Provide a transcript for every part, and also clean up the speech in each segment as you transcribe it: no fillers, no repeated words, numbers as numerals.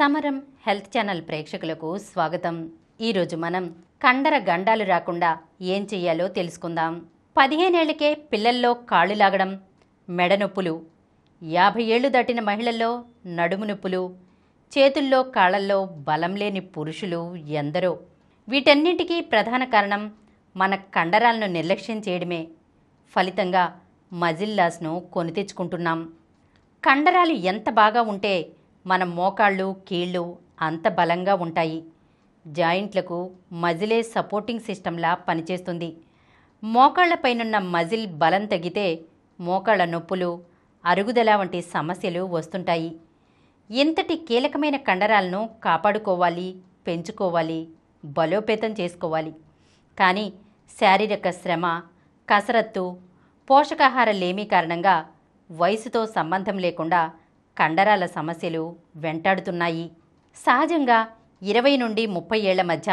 సమరం health channel ప్రేక్షకులకు స్వాగతం. ఈరోజు మనం కండర గండాలు రాకుండా ఏం చెయ్యాలో తెలుసుకుందాం. 15 ఏళ్లకే పిల్లల్లో కాళ్ళు లాగడం, మెడ నొప్పులు, 50 ఏళ్లు దాటిన మహిళల్లో నడుము నొప్పులు, చేతుల్లో కాళ్ళల్లో బలం లేని పురుషులు ఎందరో. వీటన్నిటికీ ప్రధాన కారణం మన కండరాలను నిర్లక్ష్యం చేయడమే. ఫలితంగా మజిల్ లాస్ను కొని తెచ్చుకుంటున్నాం. కండరాలు ఎంత బాగా ఉంటే మన మోకాళ్ళు కీళ్ళు అంత బలంగా ఉంటాయి. జాయింట్లకు మజిలే సపోర్టింగ్ సిస్టంలా పనిచేస్తుంది. మోకాళ్లపైనున్న మజిల్ బలం తగ్గితే మోకాళ్ల నొప్పులు, అరుగుదల వంటి సమస్యలు వస్తుంటాయి. ఇంతటి కీలకమైన కండరాలను కాపాడుకోవాలి, పెంచుకోవాలి, బలోపేతం చేసుకోవాలి. కానీ శారీరక శ్రమ, కసరత్తు, పోషకాహార లేమి కారణంగా వయసుతో సంబంధం లేకుండా కండరాల సమస్యలు వెంటాడుతున్నాయి. సహజంగా 20 నుండి 30 ఏళ్ల మధ్య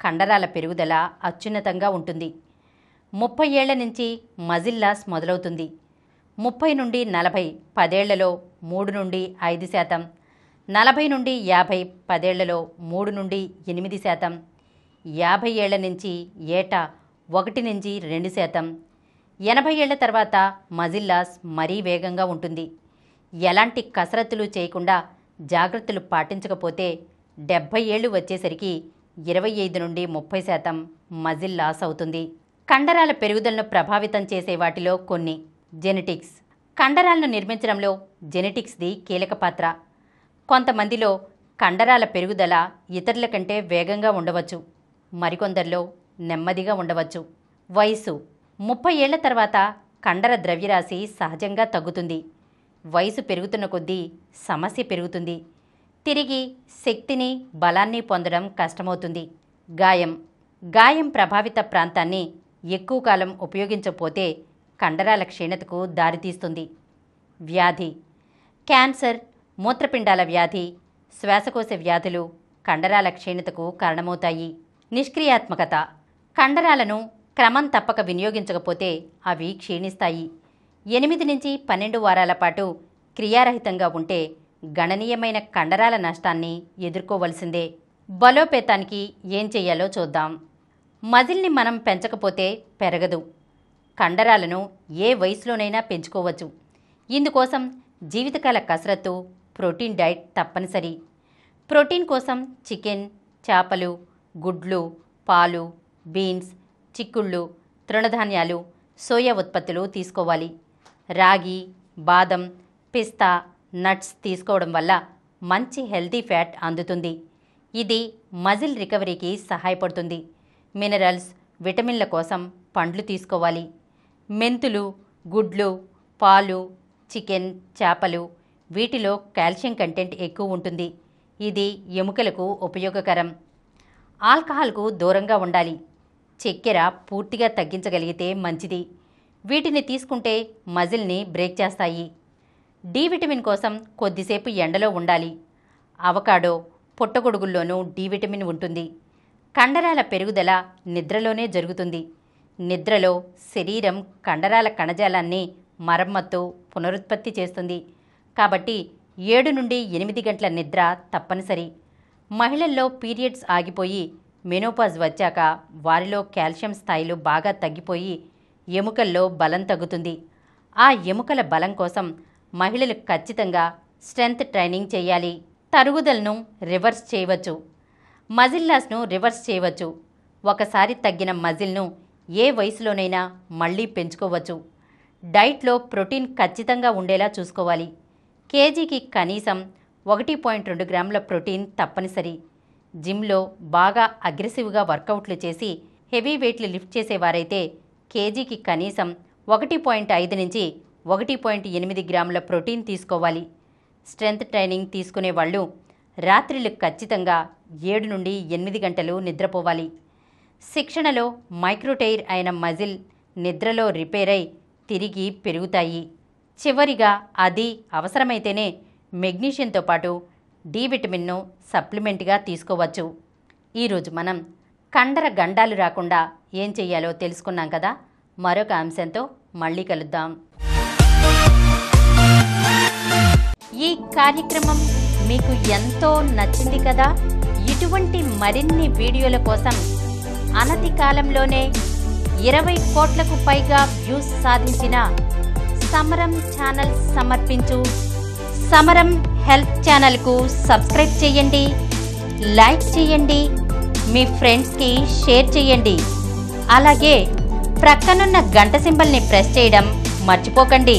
కండరాల పెరుగుదల అత్యున్నతంగా ఉంటుంది. 30 ఏళ్ల నుంచి మజిల్ లాస్ మొదలవుతుంది. 30 నుండి 40 10 ఏళ్లలో 3 నుండి 5%, 40 నుండి 50 10 ఏళ్లలో 3 నుండి 8%, 50 ఏళ్ల నుంచి ఏటా 1 నుంచి 2%, 80 ఏళ్ల తర్వాత మజిల్ లాస్ మరీ వేగంగా ఉంటుంది. ఎలాంటి కసరత్తులు చేయకుండా జాగ్రత్తలు పాటించకపోతే 70 ఏళ్లు వచ్చేసరికి 25 నుండి 30% మజిల్ లాస్ అవుతుంది. కండరాల పెరుగుదలను ప్రభావితం చేసే వాటిలో కొన్ని. జెనెటిక్స్. కండరాలను నిర్మించడంలో జెనెటిక్స్ది కీలక పాత్ర. కొంతమందిలో కండరాల పెరుగుదల ఇతరుల కంటే వేగంగా ఉండవచ్చు, మరికొందరిలో నెమ్మదిగా ఉండవచ్చు. వయసు. 30 ఏళ్ల తర్వాత కండర ద్రవ్యరాశి సహజంగా తగ్గుతుంది. వయసు పెరుగుతున్న కొద్దీ సమస్య పెరుగుతుంది. తిరిగి శక్తిని, బలాన్ని పొందడం కష్టమవుతుంది. గాయం. గాయం ప్రభావిత ప్రాంతాన్ని ఎక్కువ కాలం ఉపయోగించకపోతే కండరాల క్షీణతకు దారితీస్తుంది. వ్యాధి. క్యాన్సర్, మూత్రపిండాల వ్యాధి, శ్వాసకోశ వ్యాధులు కండరాల క్షీణతకు కారణమవుతాయి. నిష్క్రియాత్మకత. కండరాలను క్రమం తప్పక వినియోగించకపోతే అవి క్షీణిస్తాయి. 8 నుంచి 12 వారాల పాటు క్రియారహితంగా ఉంటే గణనీయమైన కండరాల నష్టాన్ని ఎదుర్కోవలసిందే. బలోపేతానికి ఏం చెయ్యాలో చూద్దాం. మజిల్ని మనం పెంచకపోతే పెరగదు. కండరాలను ఏ వయసులోనైనా పెంచుకోవచ్చు. ఇందుకోసం జీవితకాల కసరత్తు, ప్రోటీన్ డైట్ తప్పనిసరి. ప్రోటీన్ కోసం చికెన్, చేపలు, గుడ్లు, పాలు, బీన్స్, చిక్కుళ్ళు, తృణధాన్యాలు, సోయా ఉత్పత్తులు తీసుకోవాలి. రాగి, బాదం, పిస్తా, నట్స్ తీసుకోవడం వల్ల మంచి హెల్తీ ఫ్యాట్ అందుతుంది. ఇది మజిల్ రికవరీకి సహాయపడుతుంది. మినరల్స్, విటమిన్ల కోసం పండ్లు తీసుకోవాలి. మెంతులు, గుడ్లు, పాలు, చికెన్, చేపలు వీటిలో కాల్షియం కంటెంట్ ఎక్కువ ఉంటుంది. ఇది ఎముకలకు ఉపయోగకరం. ఆల్కహాల్కు దూరంగా ఉండాలి. చక్కెర పూర్తిగా తగ్గించగలిగితే మంచిది. వీటిని తీసుకుంటే మజిల్ని బ్రేక్ చేస్తాయి. డి విటమిన్ కోసం కొద్దిసేపు ఎండలో ఉండాలి. అవకాడో, పుట్టగొడుగుల్లోనూ డి విటమిన్ ఉంటుంది. కండరాల పెరుగుదల నిద్రలోనే జరుగుతుంది. నిద్రలో శరీరం కండరాల కణజాలాన్ని మరమ్మత్తు, పునరుత్పత్తి చేస్తుంది. కాబట్టి 7 నుండి 8 గంటల నిద్ర తప్పనిసరి. మహిళల్లో పీరియడ్స్ ఆగిపోయి మెనోపాజ్ వచ్చాక వారిలో కాల్షియం స్థాయిలు బాగా తగ్గిపోయి ఎముకల్లో బలం తగ్గుతుంది. ఆ ఎముకల బలం కోసం మహిళలు ఖచ్చితంగా స్ట్రెంగ్త్ ట్రైనింగ్ చేయాలి. తరుగుదలను రివర్స్ చేయవచ్చు. మజిల్ లాస్ను రివర్స్ చేయవచ్చు. ఒకసారి తగ్గిన మజిల్ను ఏ వయసులోనైనా మళ్ళీ పెంచుకోవచ్చు. డైట్లో ప్రోటీన్ ఖచ్చితంగా ఉండేలా చూసుకోవాలి. కేజీకి కనీసం 1.2 గ్రాముల ప్రోటీన్ తప్పనిసరి. జిమ్లో బాగా అగ్రెసివ్గా వర్కౌట్లు చేసి హెవీ వెయిట్లు లిఫ్ట్ చేసేవారైతే కేజీకి కనీసం 1.5 నుంచి 1.8 గ్రాముల ప్రోటీన్ తీసుకోవాలి. స్ట్రెంగ్త్ ట్రైనింగ్ తీసుకునే వాళ్ళు రాత్రిళ్ళు ఖచ్చితంగా 7 నుండి 8 గంటలు నిద్రపోవాలి. శిక్షణలో మైక్రోటైర్ అయిన మజిల్ నిద్రలో రిపేర్ అయి తిరిగి పెరుగుతాయి. చివరిగా అది అవసరమైతేనే మెగ్నీషియంతో పాటు డి విటమిన్ను సప్లిమెంట్గా తీసుకోవచ్చు. ఈరోజు మనం కండర గండాలు రాకుండా ఏం చెయ్యాలో తెలుసుకున్నాం కదా. మరొక అంశంతో మళ్ళీ కలుద్దాం. ఈ కార్యక్రమం మీకు ఎంతో నచ్చింది కదా. ఇటువంటి మరిన్ని వీడియోల కోసం అనతి కాలంలోనే 20 కోట్లకు పైగా వ్యూస్ సాధించిన సమరం ఛానల్ సమర్పించు సమరం హెల్త్ ఛానల్కు సబ్స్క్రైబ్ చేయండి, లైక్ చేయండి, మీ ఫ్రెండ్స్కి షేర్ చేయండి. అలాగే ప్రక్కనున్న గంట సింబల్ని ప్రెస్ చేయడం మర్చిపోకండి.